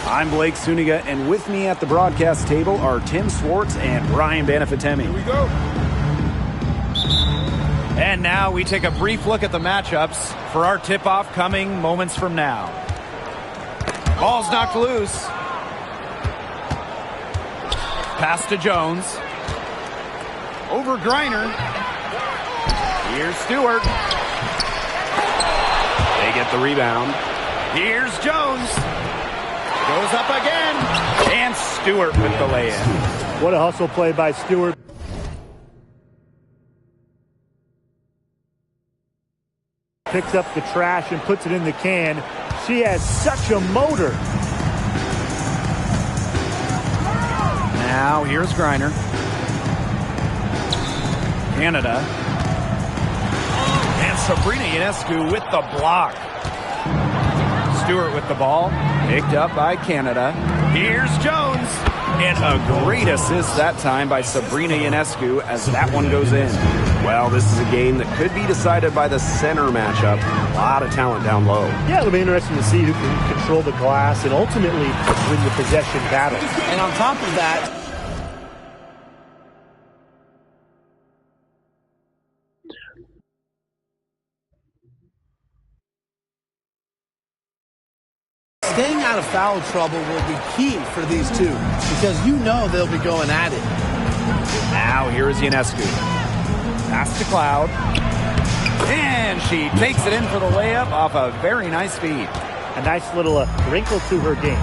I'm Blake Suniga, and with me at the broadcast table are Tim Swartz and Ryan Banafitemi. Here we go. And now we take a brief look at the matchups for our tip-off coming moments from now. Ball's knocked loose. Pass to Jones. Over Griner. Here's Stewart. They get the rebound. Here's Jones. Goes up again. And Stewart with the lay-in. What a hustle play by Stewart. Picks up the trash and puts it in the can. She has such a motor. Now here's Griner. Canada. And Sabrina Ionescu with the block. Stewart with the ball. Picked up by Canada. Here's Jones. And a great assist that time by Sabrina Ionescu as that one goes in. Well, this is a game that could be decided by the center matchup. A lot of talent down low. Yeah, it'll be interesting to see who can control the glass and ultimately win the possession battle. And on top of that, staying out of foul trouble will be key for these two because you know they'll be going at it. Now here's Ionescu. Pass to Cloud. And she takes it in for the layup off a very nice feed. A nice little wrinkle to her game.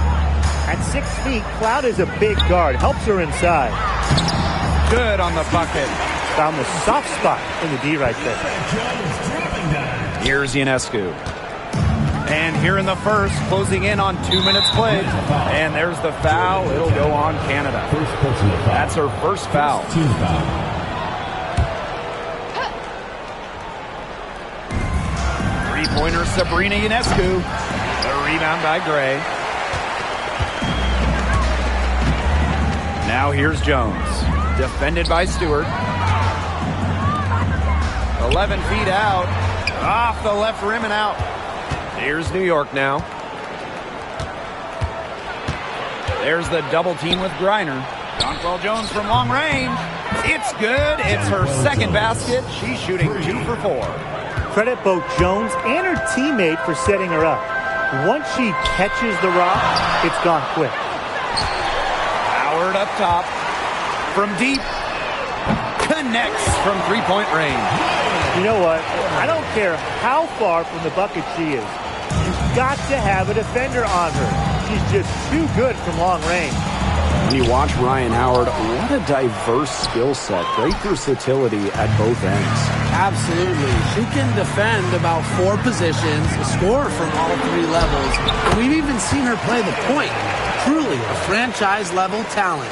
At 6 feet, Cloud is a big guard. Helps her inside. Good on the bucket. Found the soft spot in the D right there. Here's Ionescu. And here in the first, closing in on 2 minutes played. And there's the foul. It'll go on Canada. That's her first foul. Three-pointer Sabrina Ionescu. The rebound by Gray. Now here's Jones. Defended by Stewart. 11 feet out. Off the left rim and out. Here's New York now. There's the double team with Griner. Jonquel Jones from long range. It's good. It's her second basket. She's shooting 2 for 4. Credit both Jones and her teammate for setting her up. Once she catches the rock, it's gone quick. Howard up top. From deep. Connects from three-point range. You know what? I don't care how far from the bucket she is. You've got to have a defender on her. She's just too good from long range. When you watch Ryan Howard, what a diverse skill set. Great versatility at both ends. Absolutely. She can defend about 4 positions, score from all 3 levels, and we've even seen her play the point. Truly a franchise-level talent.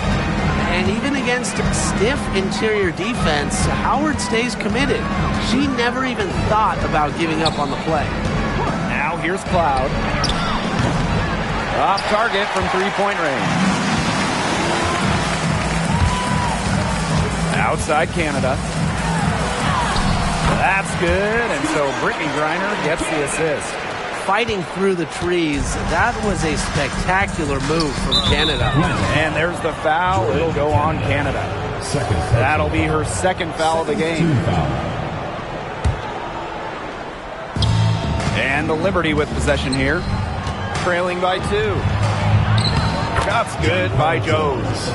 And even against stiff interior defense, Howard stays committed. She never even thought about giving up on the play. Now here's Cloud. Off target from three-point range. Outside Canada. That's good, and so Brittney Griner gets the assist. Fighting through the trees, that was a spectacular move from Canada. And there's the foul. It'll go on Canada. That'll be her second foul of the game. And the Liberty with possession here. Trailing by 2. Shot's good by Jones.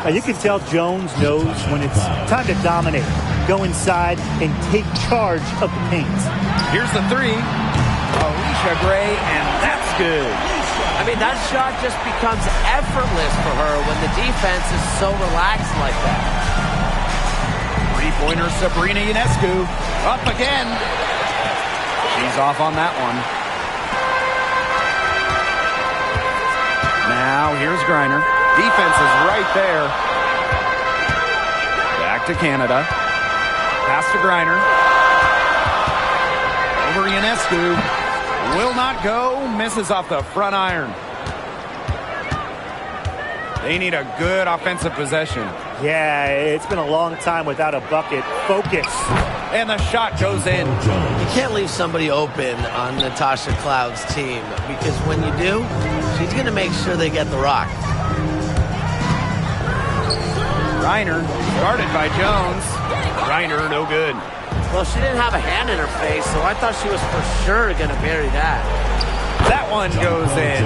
Now you can tell Jones knows when it's time to dominate. Go inside and take charge of the paint. Here's the 3. Alicia Gray, and that's good. I mean, that shot just becomes effortless for her when the defense is so relaxed like that. Three-pointer Sabrina Ionescu. Up again. She's off on that one. Now here's Griner. Defense is right there. Back to Canada. Pass to Griner. Over Ionescu. Will not go. Misses off the front iron. They need a good offensive possession. Yeah, it's been a long time without a bucket. Focus. And the shot goes in. You can't leave somebody open on Natasha Cloud's team because when you do, she's going to make sure they get the rock. Reiner guarded by Jones. Reiner, no good. Well, she didn't have a hand in her face, so I thought she was for sure going to bury that. That one goes in.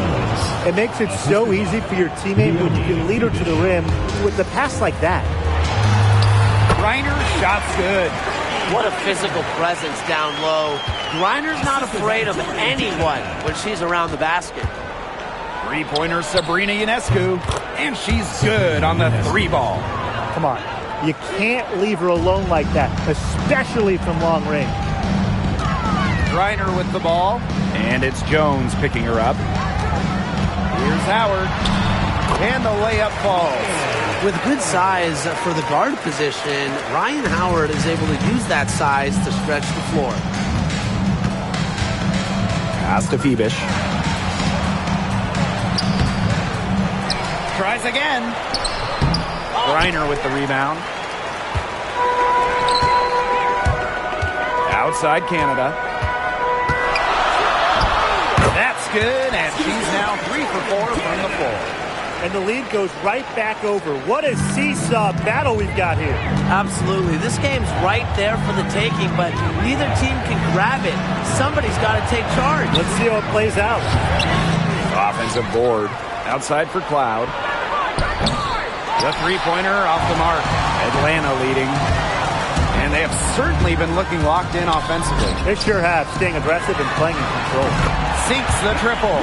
It makes it so easy for your teammate when you can lead her to the rim with the pass like that. Reiner, shot's good. What a physical presence down low. Reiner's not afraid of anyone when she's around the basket. Three-pointer Sabrina Ionescu, and she's good on the three ball. Come on. You can't leave her alone like that, especially from long range. Reiner with the ball, and it's Jones picking her up. Here's Howard, and the layup falls. With good size for the guard position, Ryan Howard is able to use that size to stretch the floor. Pass to Phoebish. Tries again. Reiner with the rebound. Outside Canada. That's good, and she's now 3 for 4 from the floor. And the lead goes right back over. What a seesaw battle we've got here. Absolutely. This game's right there for the taking, but neither team can grab it. Somebody's got to take charge. Let's see how it plays out. Offensive board. Outside for Cloud. The three-pointer off the mark. Atlanta leading. And they have certainly been looking locked in offensively. They sure have, staying aggressive and playing in control. Sinks the triple.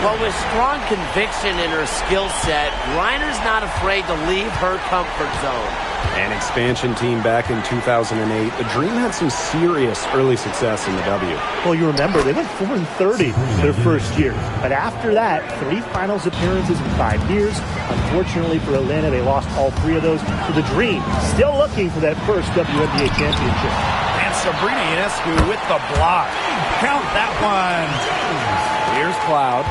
Well, with strong conviction in her skill set, Reiner's not afraid to leave her comfort zone. An expansion team back in 2008. The Dream had some serious early success in the W. Well, you remember, they went 4-30 their first year. But after that, 3 finals appearances in 5 years. Unfortunately for Atlanta, they lost all 3 of those. So the Dream still looking for that first WNBA championship. And Sabrina Ionescu with the block. Count that one. Here's Cloud.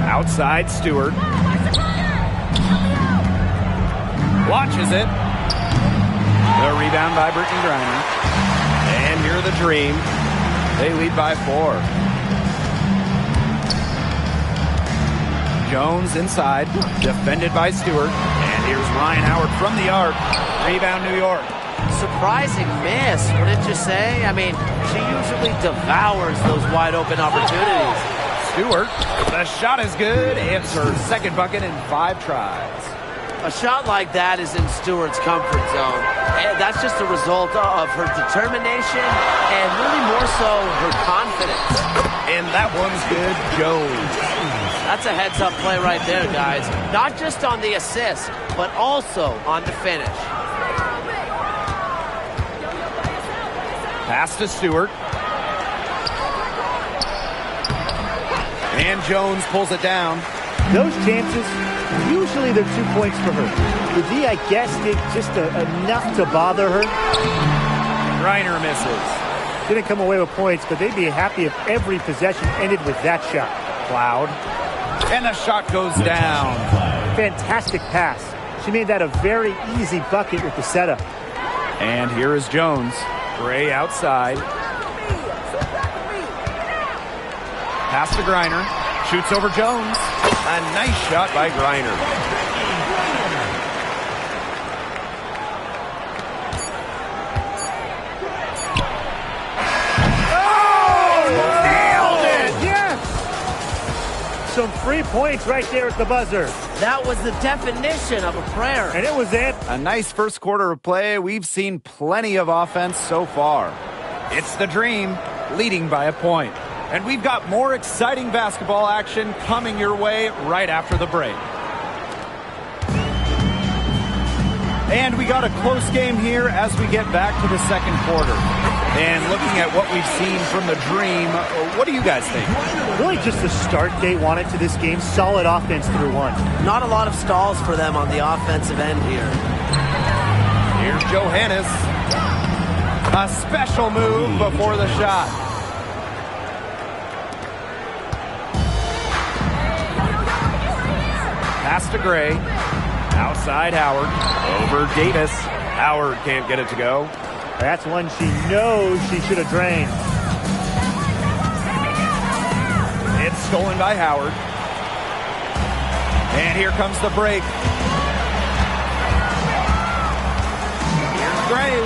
Outside Stewart. Launches it. The rebound by Brittany Griner. And here are the Dream. They lead by 4. Jones inside. Defended by Stewart. And here's Ryan Howard from the arc. Rebound New York. Surprising miss, wouldn't you say? I mean, she usually devours those wide open opportunities. Stewart, the shot is good. It's her second bucket in 5 tries. A shot like that is in Stewart's comfort zone. And that's just a result of her determination and really more so her confidence. And that one's good. Jones. That's a heads-up play right there, guys. Not just on the assist, but also on the finish. Pass to Stewart. And Jones pulls it down. Those chances, usually they're 2 points for her. The D, I guess, did just enough to bother her. Reiner misses. Didn't come away with points, but they'd be happy if every possession ended with that shot. Cloud. And the shot goes down. Fantastic pass. She made that a very easy bucket with the setup. And here is Jones. Gray outside. Pass to Griner. Shoots over Jones. A nice shot by Griner. Oh! Nailed it! Yes! Some free points right there at the buzzer. That was the definition of a prayer. And it was it. A nice first quarter of play. We've seen plenty of offense so far. It's the Dream leading by a point. And we've got more exciting basketball action coming your way right after the break. And we got a close game here as we get back to the second quarter. And looking at what we've seen from the Dream, what do you guys think? Really just the start they wanted to this game. Solid offense through 1. Not a lot of stalls for them on the offensive end here. Here's Johannes. A special move before the shot. Pass to Gray. Outside Howard. Over Davis. Howard can't get it to go. That's one she knows she should have drained. It's stolen by Howard. And here comes the break. Here's Gray.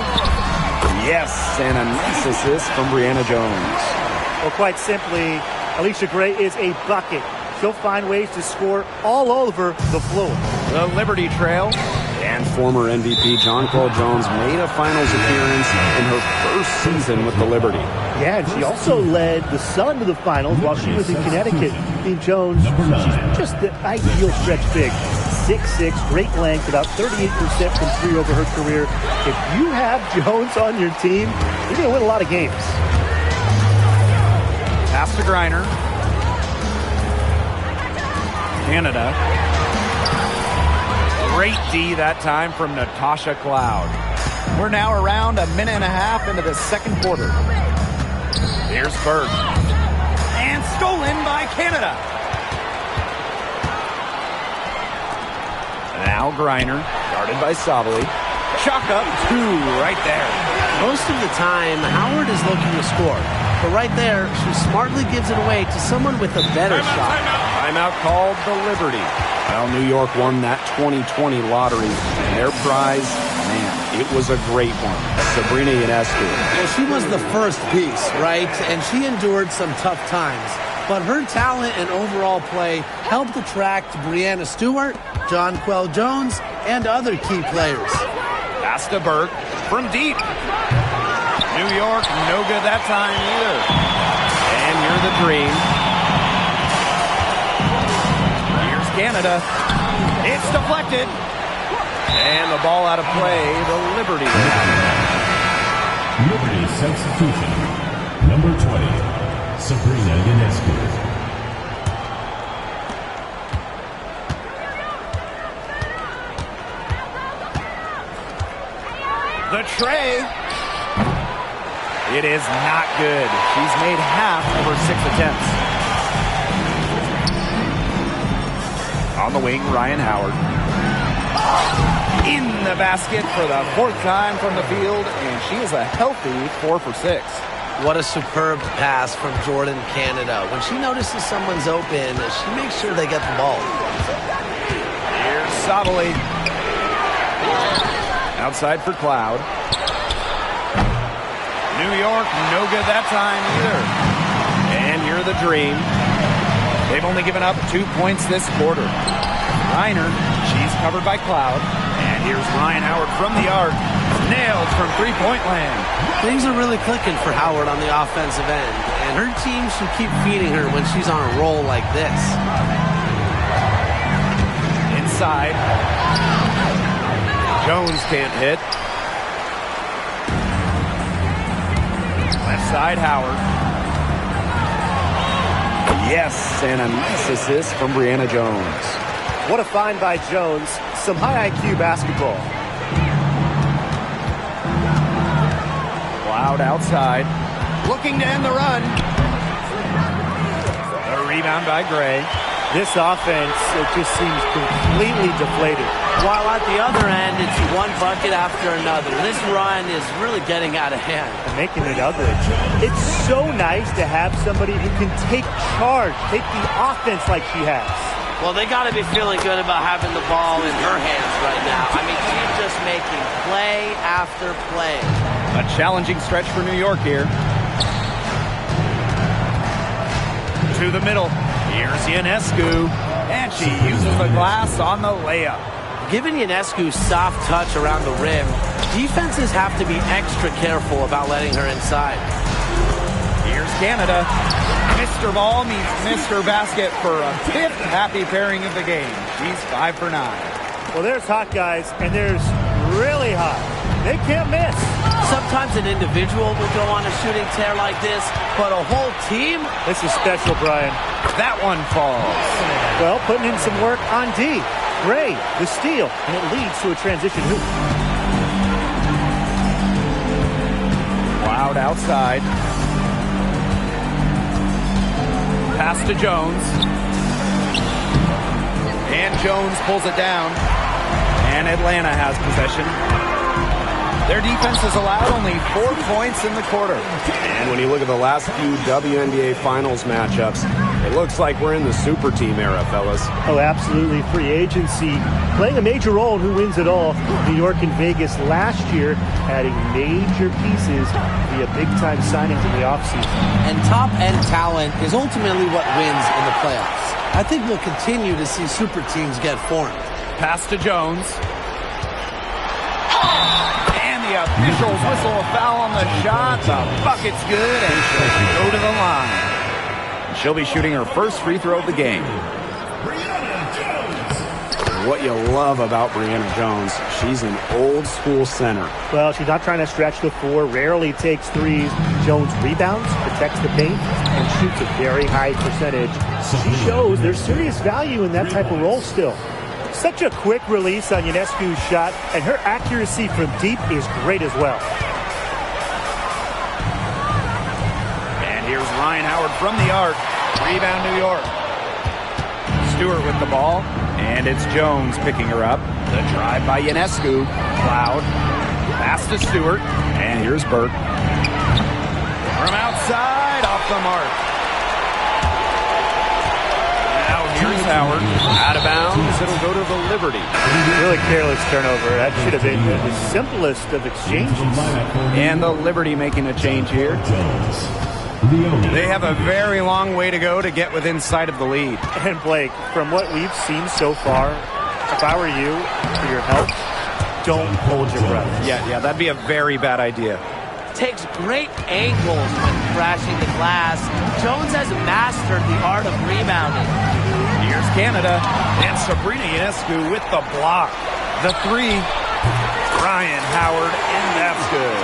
Yes, and a nice assist from Brianna Jones. Well, quite simply, Alicia Gray is a bucket. She'll find ways to score all over the floor. The Liberty Trail. And former MVP Jonquel Jones made a finals appearance in her first season with the Liberty. Yeah, and she also led the Sun to the finals while she was in Connecticut. Team Jones, she's just the ideal stretch big. 6'6", great length, about 38% from three over her career. If you have Jones on your team, you're going to win a lot of games. Pass to Griner. Canada. Great D that time from Natasha Cloud. We're now around a minute and a half into the second quarter. Here's Berg. And stolen by Canada. Now Griner, guarded by Savali. Chalk up two right there. Most of the time, Howard is looking to score. But right there, she smartly gives it away to someone with a better shot. Timeout called the Liberty. Well, New York won that 2020 lottery, and their prize, man, it was a great one. Sabrina Ionescu. Well, she was the first piece, right? And she endured some tough times. But her talent and overall play helped attract Brianna Stewart, Jonquel Jones, and other key players. Pass to Burke from deep. New York, no good that time either. And you're the dream. Here's Canada. It's deflected. And the ball out of play. The Liberty. Liberty substitution. Number 20, Sabrina Ionescu. The tray. It is not good. She's made half of her 6 attempts. On the wing, Ryan Howard. In the basket for the 4th time from the field, and she is a healthy 4 for 6. What a superb pass from Jordan Canada. When she notices someone's open, she makes sure they get the ball. Here's Savali. Outside for Cloud. New York, no good that time either. And you're the dream. They've only given up 2 points this quarter. Reiner, she's covered by Cloud. And here's Ryan Howard from the arc. Nailed from three-point land. Things are really clicking for Howard on the offensive end. And her team should keep feeding her when she's on a roll like this. Inside. Jones can't hit. Left side, Howard. Yes, and a nice assist from Brianna Jones. What a find by Jones. Some high IQ basketball. Cloud outside. Looking to end the run. A rebound by Gray. This offense, it just seems completely deflated. While at the other end, it's one bucket after another. This run is really getting out of hand. And making it ugly. It's so nice to have somebody who can take charge, take the offense like she has. Well, they got to be feeling good about having the ball in her hands right now. I mean, she's just making play after play. A challenging stretch for New York here. To the middle. Here's Ionescu. And she uses the glass on the layup. Given Ionescu's soft touch around the rim, defenses have to be extra careful about letting her inside. Here's Canada. Mr. Ball meets Mr. Basket for a 5th happy pairing of the game. She's 5 for 9. Well, there's hot guys, and there's really hot. They can't miss. Sometimes an individual will go on a shooting tear like this, but a whole team? This is special, Brian. That one falls. Well, putting in some work on D. Gray, the steal, and it leads to a transition hoop. Cloud outside. Pass to Jones. And Jones pulls it down. And Atlanta has possession. Their defense has allowed only 4 points in the quarter. And when you look at the last few WNBA Finals matchups, it looks like we're in the super team era, fellas. Oh, absolutely. Free agency playing a major role in who wins it all. New York and Vegas last year adding major pieces via big-time signings in the offseason. And top-end talent is ultimately what wins in the playoffs. I think we'll continue to see super teams get formed. Pass to Jones. The officials whistle a foul on the shot. The bucket's good, and she'll go to the line. She'll be shooting her first free throw of the game. What you love about Brianna Jones, she's an old-school center. Well, she's not trying to stretch the floor, rarely takes threes. Jones rebounds, protects the paint, and shoots a very high percentage. She shows there's serious value in that type of role still. Such a quick release on Ionescu's shot, and her accuracy from deep is great as well. And here's Ryan Howard from the arc. Rebound, New York. Stewart with the ball, and it's Jones picking her up. The drive by Ionescu. Cloud. Pass to Stewart, and here's Burke. From outside, off the mark. Here's Howard. Out of bounds. It'll go to the Liberty. Really careless turnover. That should have been the simplest of exchanges. And the Liberty making a change here. They have a very long way to go to get within sight of the lead. And Blake, from what we've seen so far, if I were you, for your health, don't hold your breath. Yeah, that'd be a very bad idea. Takes great angles when crashing the glass. Jones has mastered the art of rebounding. Here's Canada, and Sabrina Ionescu with the block. The three, Ryan Howard, and that's good.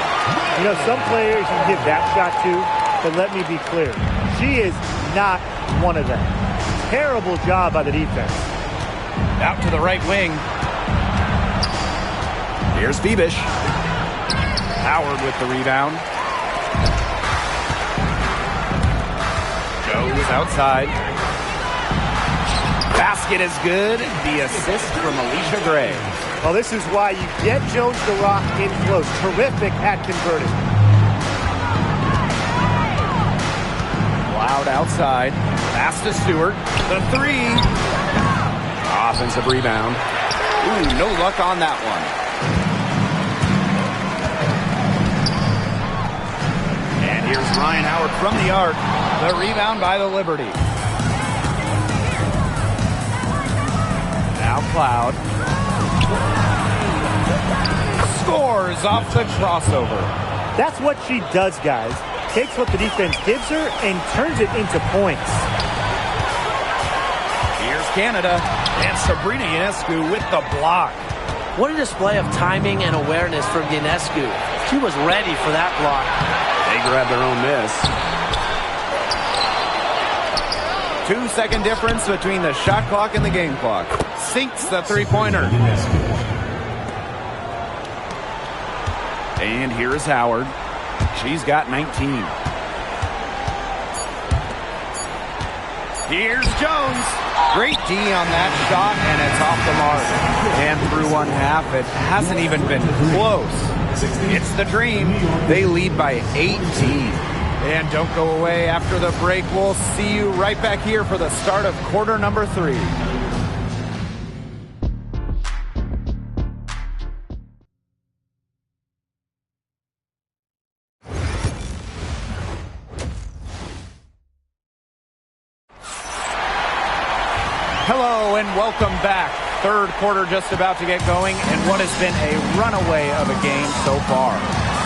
You know, some players you give that shot to, but let me be clear. She is not one of them. Terrible job by the defense. Out to the right wing. Here's Bebish. Howard with the rebound. Goes outside. Basket is good. The assist from Alicia Gray. Well, this is why you get Jones the Rock in close. Terrific at converting. Loud outside. Pass to Stewart. The three. Offensive rebound. Ooh, no luck on that one. And here's Ryan Howard from the arc. The rebound by the Liberty. Now Cloud. Scores off the crossover. That's what she does, guys. Takes what the defense gives her and turns it into points. Here's Canada. And Sabrina Ionescu with the block. What a display of timing and awareness from Ionescu. She was ready for that block. They grabbed their own miss. 2-second difference between the shot clock and the game clock. Sinks the three-pointer. And here's Howard. She's got 19. Here's Jones. Great D on that shot, and it's off the mark. And through one half, it hasn't even been close. It's the Dream. They lead by 18. And don't go away after the break. We'll see you right back here for the start of quarter number 3. Hello and welcome back. Third quarter just about to get going, and what has been a runaway of a game so far.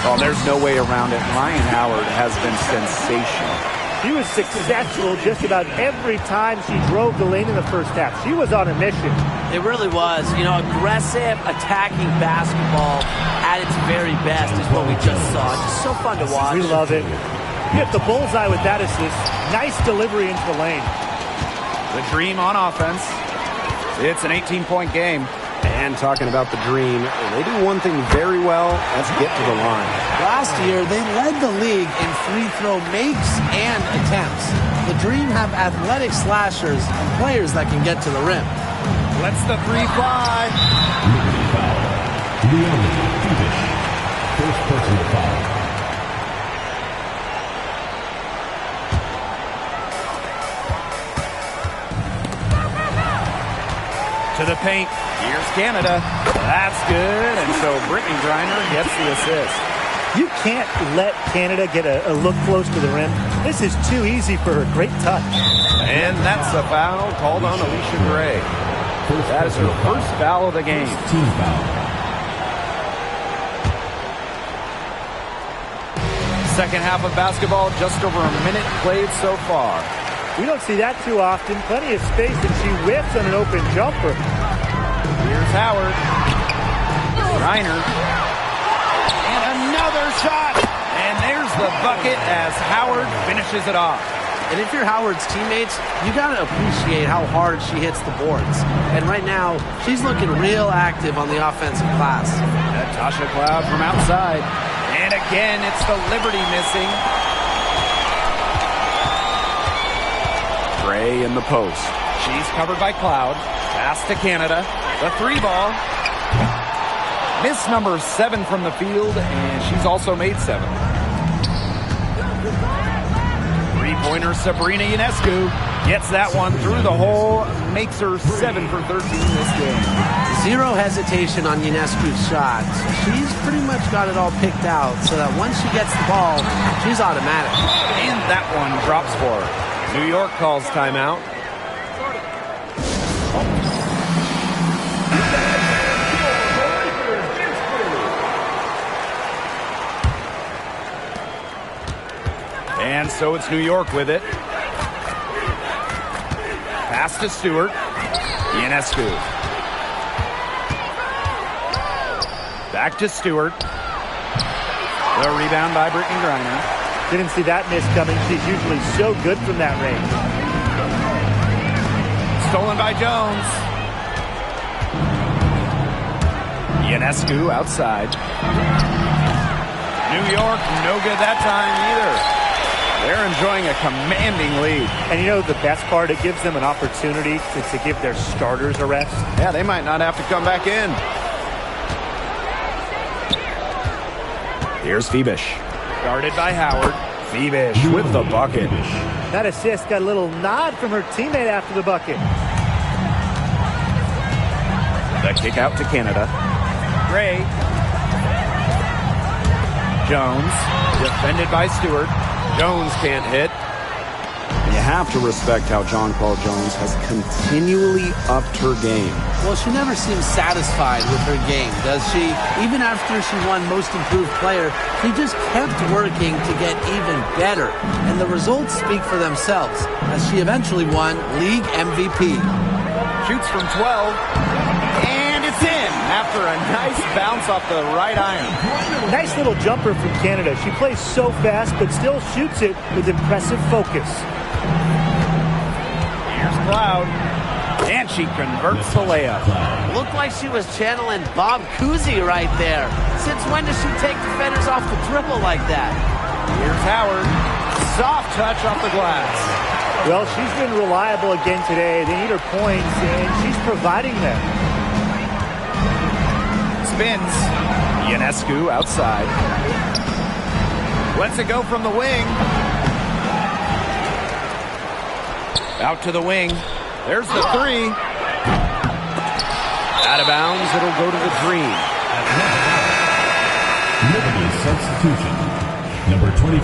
Well, there's no way around it. Ryan Howard has been sensational. She was successful just about every time she drove the lane in the first half. She was on a mission. It really was. You know, aggressive, attacking basketball at its very best is what we just saw. Just so fun to watch. We love it. Hit the bullseye with that assist. Nice delivery into the lane. The Dream on offense. It's an 18-point game. And talking about the Dream, they do one thing very well. That's get to the line. Last year, they led the league in free throw makes and attempts. The Dream have athletic slashers and players that can get to the rim. Lets the three fly. Liberty foul. Leone Fibish. First personal foul. To the paint. Here's Canada. That's good. And so Brittany Griner gets the assist. You can't let Canada get a look close to the rim. This is too easy for her. Great touch. And that's a foul called on Alicia Gray. That is her first foul of the game. Team foul. Second half of basketball, just over a minute played so far. We don't see that too often. Plenty of space, and she whiffs on an open jumper. Here's Howard. Griner. And another shot. And there's the bucket as Howard finishes it off. And if you're Howard's teammates, you got to appreciate how hard she hits the boards. And right now, she's looking real active on the offensive glass. Natasha Cloud from outside. And again, it's the Liberty missing. Gray in the post. She's covered by Cloud. Pass to Canada. The three ball. Miss number 7 from the field, and she's also made 7. Three-pointer Sabrina Ionescu gets that one through the hole, makes her 7 for 13 this game. Zero hesitation on Ionescu's shot. She's pretty much got it all picked out so that once she gets the ball, she's automatic. And that one drops for her. New York calls timeout. And so it's New York with it. Pass to Stewart. Ionescu. Back to Stewart. The rebound by Brittany Griner. Didn't see that miss coming. She's usually so good from that range. Stolen by Jones. Ionescu outside. New York, no good that time either. They're enjoying a commanding lead. And you know the best part? It gives them an opportunity to give their starters a rest. Yeah, they might not have to come back in. Here's Fibish. Guarded by Howard. Fibish with the bucket. That assist got a little nod from her teammate after the bucket. The kick out to Canada. Gray. Jones. Defended by Stewart. Jones can't hit. You have to respect how Jonquel Jones has continually upped her game. Well, she never seems satisfied with her game, does she? Even after she won Most Improved Player, she just kept working to get even better. And the results speak for themselves, as she eventually won League MVP. Shoots from 12. And it's in after a nice bounce off the right iron. Nice little jumper from Canada. She plays so fast, but still shoots it with impressive focus. Here's Cloud. And she converts the layup. Looked like she was channeling Bob Cousy right there. Since when does she take defenders off the dribble like that? Here's Howard. Soft touch off the glass. Well, she's been reliable again today. They need her points, and she's providing them. Spins. Ionescu outside. Lets it go from the wing. Out to the wing. There's the three. Out of bounds. It'll go to the Dream. Liberty substitution. Number 22,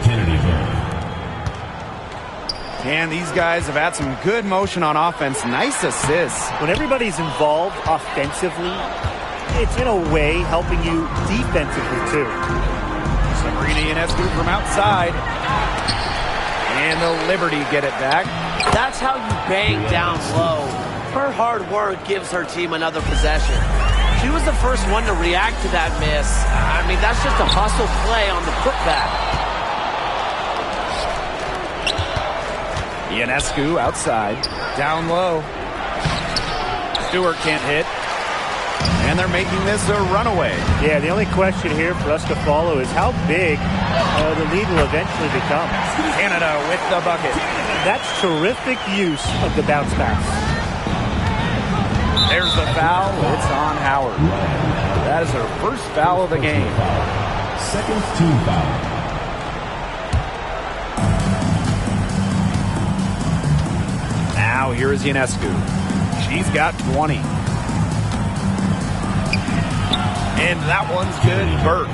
Kennedy Burke. And these guys have had some good motion on offense. Nice assists. When everybody's involved offensively, it's in a way helping you defensively too. Sabrina Ionescu from outside. And the Liberty get it back. That's how you bang down low. Her hard work gives her team another possession. She was the first one to react to that miss. I mean, that's just a hustle play on the putback. Ionescu outside. Down low. Stewart can't hit. And they're making this a runaway. Yeah, the only question here for us to follow is how big the lead will eventually become. Canada with the bucket. That's terrific use of the bounce pass. There's the foul. It's on Howard. That is her first foul of the game. Second team foul. Now here is Ionescu. She's got 20. And that one's good. Burke.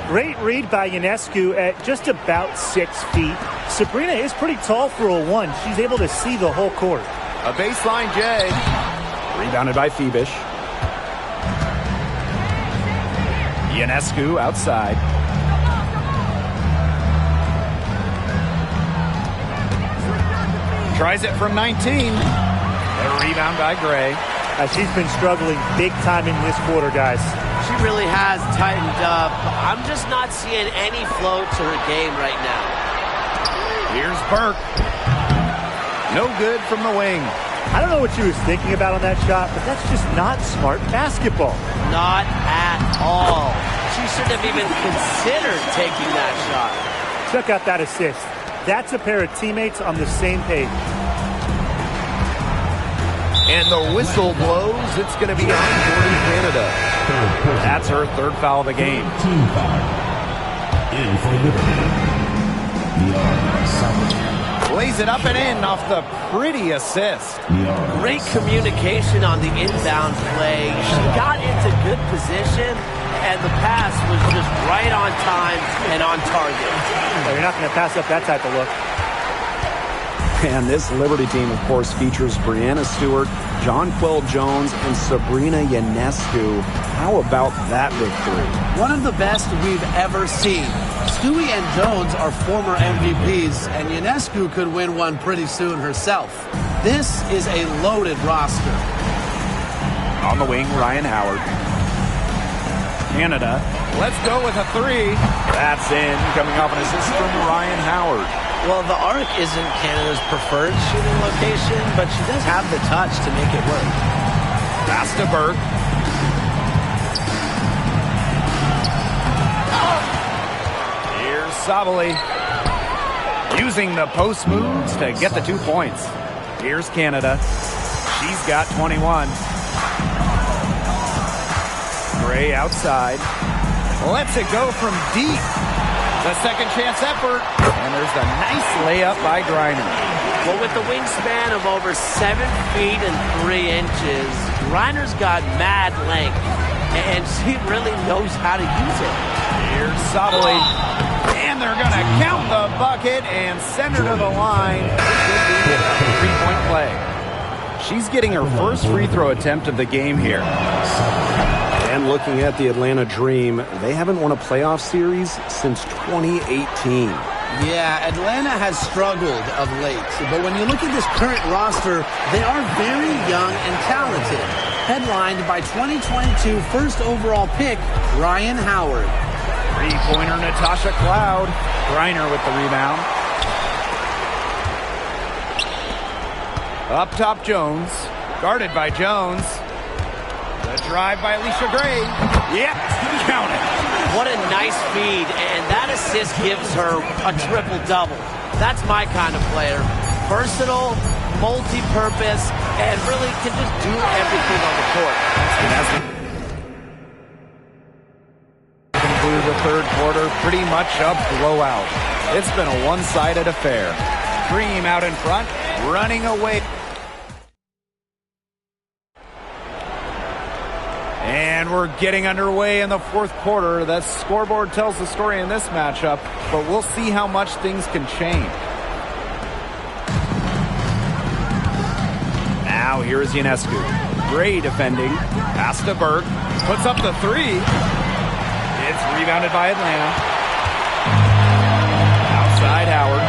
Great read by Ionescu at just about 6 feet. Sabrina is pretty tall for a 1. She's able to see the whole court. A baseline J. Rebounded by Phoebish. Ionescu outside. Tries it from 19. A rebound by Gray. She's been struggling big time in this quarter, guys. She really has tightened up. I'm just not seeing any flow to her game right now. Here's Burke. No good from the wing. I don't know what she was thinking about on that shot, but that's just not smart basketball. Not at all. She shouldn't have even considered taking that shot. Check out that assist. That's a pair of teammates on the same page. And the whistle blows. It's going to be on Jordan Canada. That's her third foul of the game. Team foul. In for Liberty. Lays it up and in off the pretty assist. Great communication on the inbound play. She got into good position, and the pass was just right on time and on target. Well, you're not going to pass up that type of look. And this Liberty team, of course, features Brianna Stewart, Jonquel Jones, and Sabrina Ionescu. How about that victory? One of the best we've ever seen. Stewie and Jones are former MVPs, and Ionescu could win one pretty soon herself. This is a loaded roster. On the wing, Ryan Howard. Canada. Let's go with a 3. That's in, coming off an assist from Ryan Howard. Well, the arc isn't Canada's preferred shooting location, but she does have the touch to make it work. Pass to Burke. Here's Sabali. Using the post moves to get the 2 points. Here's Canada. She's got 21. Gray outside. Lets it go from deep. The second chance effort. And there's the nice layup by Griner. Well, with the wingspan of over 7 feet and 3 inches, Griner's got mad length, and she really knows how to use it. Here's Sabali. And they're going to count the bucket and send her to the line. Three-point play. She's getting her first free throw attempt of the game here. And looking at the Atlanta Dream, they haven't won a playoff series since 2018. Yeah, Atlanta has struggled of late, but when you look at this current roster, they are very young and talented. Headlined by 2022 first overall pick, Ryan Howard. Three-pointer Natasha Cloud. Griner with the rebound. Up top Jones. Guarded by Jones. The drive by Alicia Gray. Yep, count it. What a nice feed, and that assist gives her a triple-double. That's my kind of player. Versatile, multi-purpose, and really can just do everything on the court. And as we conclude the third quarter, pretty much a blowout. It's been a one-sided affair. Dream out in front, running away. And we're getting underway in the fourth quarter. The scoreboard tells the story in this matchup, but we'll see how much things can change. Now here is Ionescu. Gray defending. Pass to Burke. Puts up the 3. It's rebounded by Atlanta. Outside Howard.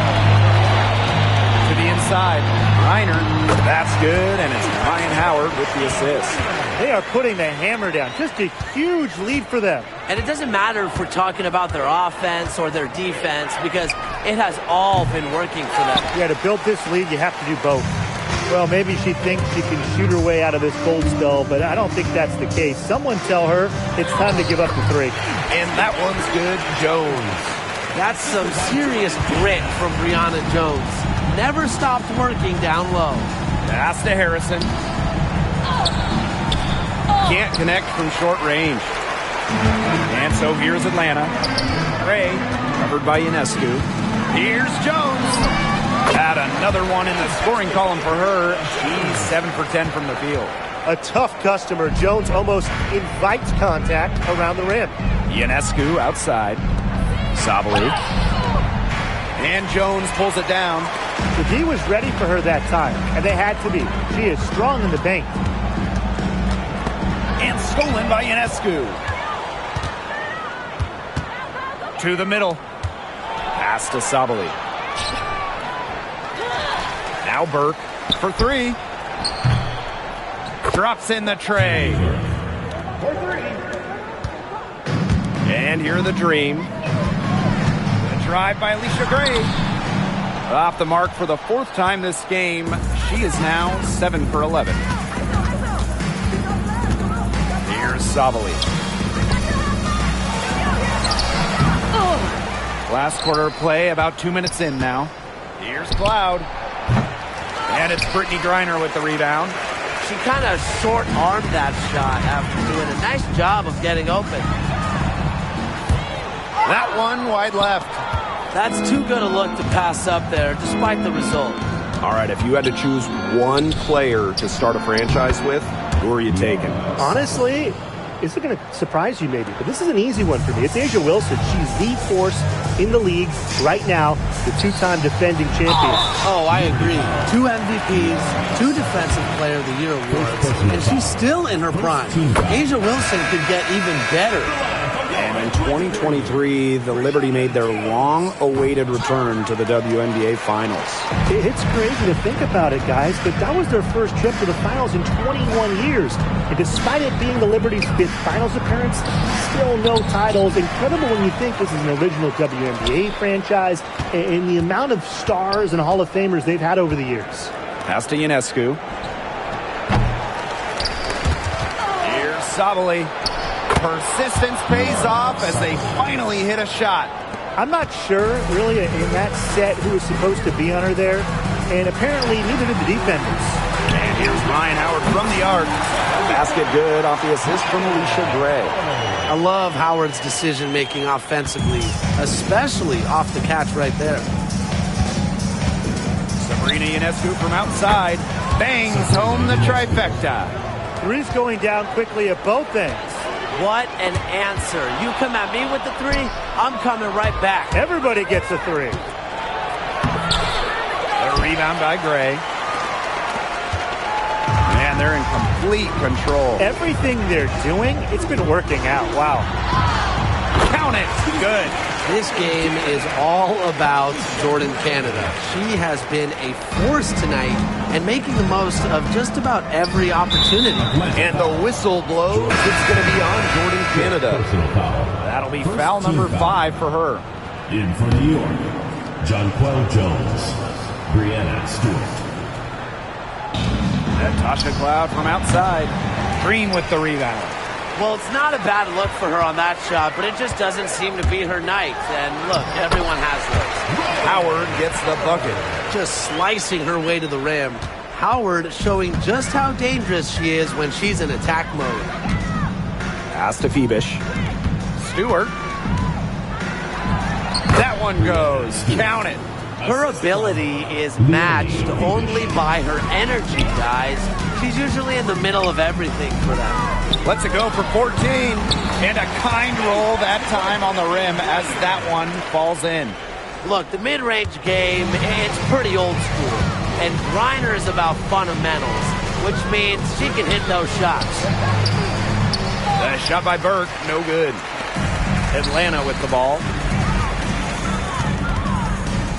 To the inside. Reiner. That's good, and it's Ryan Howard with the assist. They are putting the hammer down. Just a huge lead for them. And it doesn't matter if we're talking about their offense or their defense, because it has all been working for them. Yeah, to build this lead, you have to do both. Well, maybe she thinks she can shoot her way out of this cold spell, but I don't think that's the case. Someone tell her it's time to give up the 3. And that one's good. Jones. That's some serious grit from Brianna Jones. Never stopped working down low. Pass to Harrison. Can't connect from short range. And so here's Atlanta. Gray, covered by Ionescu. Here's Jones. Got another one in the scoring column for her. She's 7 for 10 from the field. A tough customer. Jones almost invites contact around the rim. Ionescu outside. Sabali. And Jones pulls it down. The D was ready for her that time, and they had to be. She is strong in the paint. And stolen by Ionescu. To the middle. Pass to Sabali. Now Burke for three. Drops in the tray. And here the Dream. The drive by Alicia Gray. Off the mark for the 4th time this game. She is now 7 for 11. Here's Sabali. Last quarter play, about 2 minutes in now. Here's Cloud. And it's Brittany Griner with the rebound. She kind of short-armed that shot after doing a nice job of getting open. That one wide left. That's too good a look to pass up there, despite the result. All right, if you had to choose one player to start a franchise with, who are you taking? Honestly, this is going to surprise you maybe, but this is an easy one for me. It's A'ja Wilson. She's the force in the league right now, the 2-time defending champion. Oh, I agree. 2 MVPs, 2 Defensive Player of the Year awards, and she's still in her prime. A'ja Wilson could get even better. And in 2023, the Liberty made their long-awaited return to the WNBA Finals. It's crazy to think about it, guys, but that was their first trip to the finals in 21 years. And despite it being the Liberty's 5th finals appearance, still no titles. Incredible when you think this is an original WNBA franchise and the amount of stars and Hall of Famers they've had over the years. Pass to Ionescu. Here's Sabali. Persistence pays off as they finally hit a shot. I'm not sure, really, in that set who was supposed to be on her there, and apparently neither did the defenders. And here's Ryan Howard from the arc. Basket good off the assist from Alicia Gray. I love Howard's decision-making offensively, especially off the catch right there. Sabrina Ionescu from outside. Bangs home the trifecta. Three's going down quickly at both ends. What an answer. You come at me with the 3, I'm coming right back. Everybody gets a 3. A rebound by Gray. Man, they're in complete control. Everything they're doing, it's been working out. Wow. Count it. Good. This game is all about Jordan Canada. She has been a force tonight and making the most of just about every opportunity. And the whistle blows. It's going to be on Jordan Canada. That'll be foul number 5 for her. In for New York, Jonquel Jones, Brianna Stewart. Natasha Cloud from outside. Green with the rebound. Well, it's not a bad look for her on that shot, but it just doesn't seem to be her night. And look, everyone has those. Howard gets the bucket. Just slicing her way to the rim. Howard showing just how dangerous she is when she's in attack mode. Pass to Phoebish. Stewart. That one goes. Count it. Her ability is matched only by her energy, guys. She's usually in the middle of everything for them. Lets it go for 14. And a kind roll that time on the rim as that one falls in. Look, the mid-range game, it's pretty old school. And Griner is about fundamentals, which means she can hit those shots. A shot by Burke, no good. Atlanta with the ball.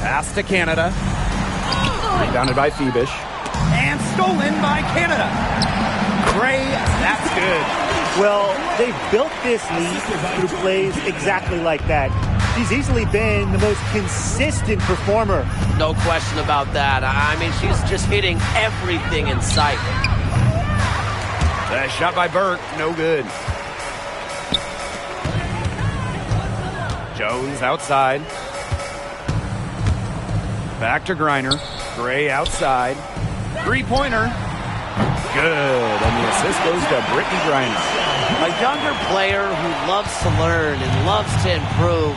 Pass to Canada. Rebounded by Phoebish. And stolen by Canada. Gray, that's good. Well, they've built this league who plays exactly like that. She's easily been the most consistent performer. No question about that. I mean, she's just hitting everything in sight. A shot by Burke, no good. Jones outside. Back to Griner. Gray outside. Three-pointer. Good. And the assist goes to Brittney Griner. A younger player who loves to learn and loves to improve.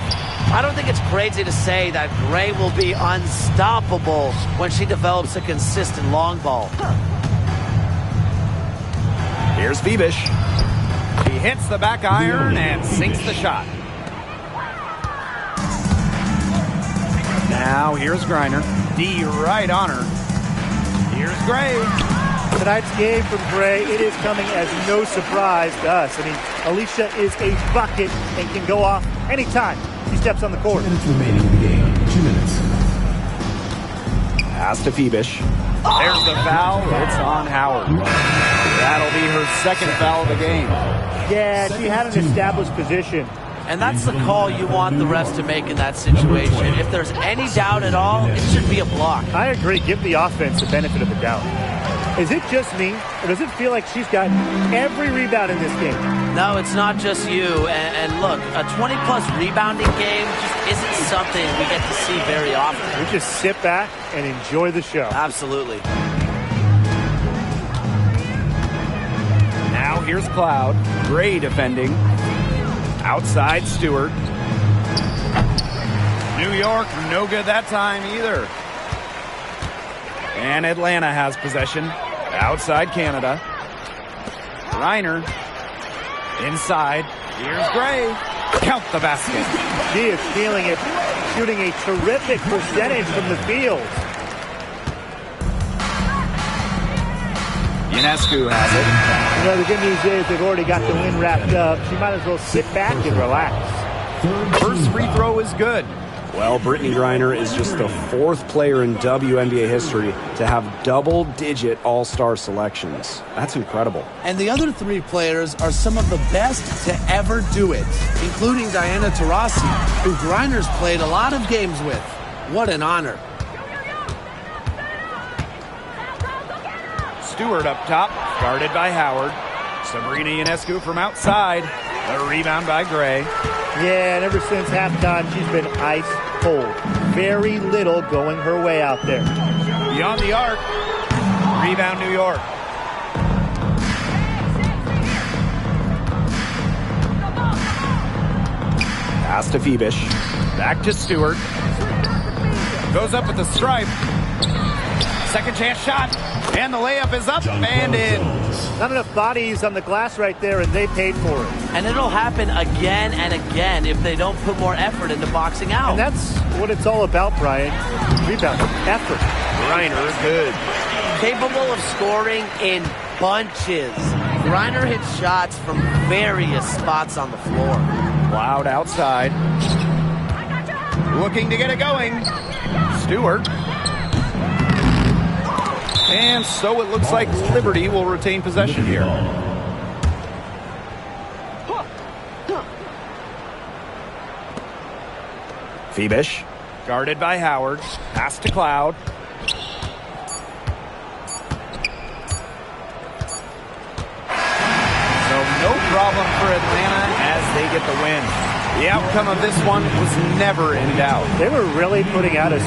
I don't think it's crazy to say that Gray will be unstoppable when she develops a consistent long ball. Here's Phoebish. He hits the back iron and sinks the shot. Now here's Griner. D right on her. Here's Gray. Tonight's game from Gray, it is coming as no surprise to us. I mean, Alicia is a bucket and can go off anytime she steps on the court. 2 minutes remaining in the game. 2 minutes. Pass to Phoebish. There's the foul. It's on Howard. That'll be her second foul of the game. Yeah, she had an established position. And that's the call you want the refs to make in that situation. If there's any doubt at all, it should be a block. I agree. Give the offense the benefit of the doubt. Is it just me, or does it feel like she's got every rebound in this game? No, it's not just you. And look, a 20-plus rebounding game just isn't something we get to see very often. We just sit back and enjoy the show. Absolutely. Now here's Cloud. Gray defending. Outside Stewart. New York, no good that time either. And Atlanta has possession. Outside Canada. Griner. Inside. Here's Gray. Count the basket. She is feeling it, shooting a terrific percentage from the field. Ionescu has it. You know, the good news is they've already got the win wrapped up. She might as well sit back and relax. First free throw is good. Well, Brittney Griner is just the fourth player in WNBA history to have double-digit all-star selections. That's incredible. And the other three players are some of the best to ever do it, including Diana Taurasi, who Griner's played a lot of games with. What an honor. Stewart up top, guarded by Howard. Sabrina Ionescu from outside. The rebound by Gray. Yeah, and ever since halftime, she's been ice cold. Very little going her way out there. Beyond the arc. Rebound New York. Pass to Phoebish. Back to Stewart. Goes up with the stripe. Second chance shot. And the layup is up and in. Not enough bodies on the glass right there, and they paid for it. And it'll happen again and again if they don't put more effort into boxing out. And that's what it's all about, Brian. Rebound, effort. Griner good. Capable of scoring in bunches. Griner hits shots from various spots on the floor. Cloud outside. Looking to get it going. Stewart. And so it looks like Liberty will retain possession here. Phoebish, guarded by Howard. Pass to Cloud. So no problem for Atlanta as they get the win. The outcome of this one was never in doubt. They were really putting out a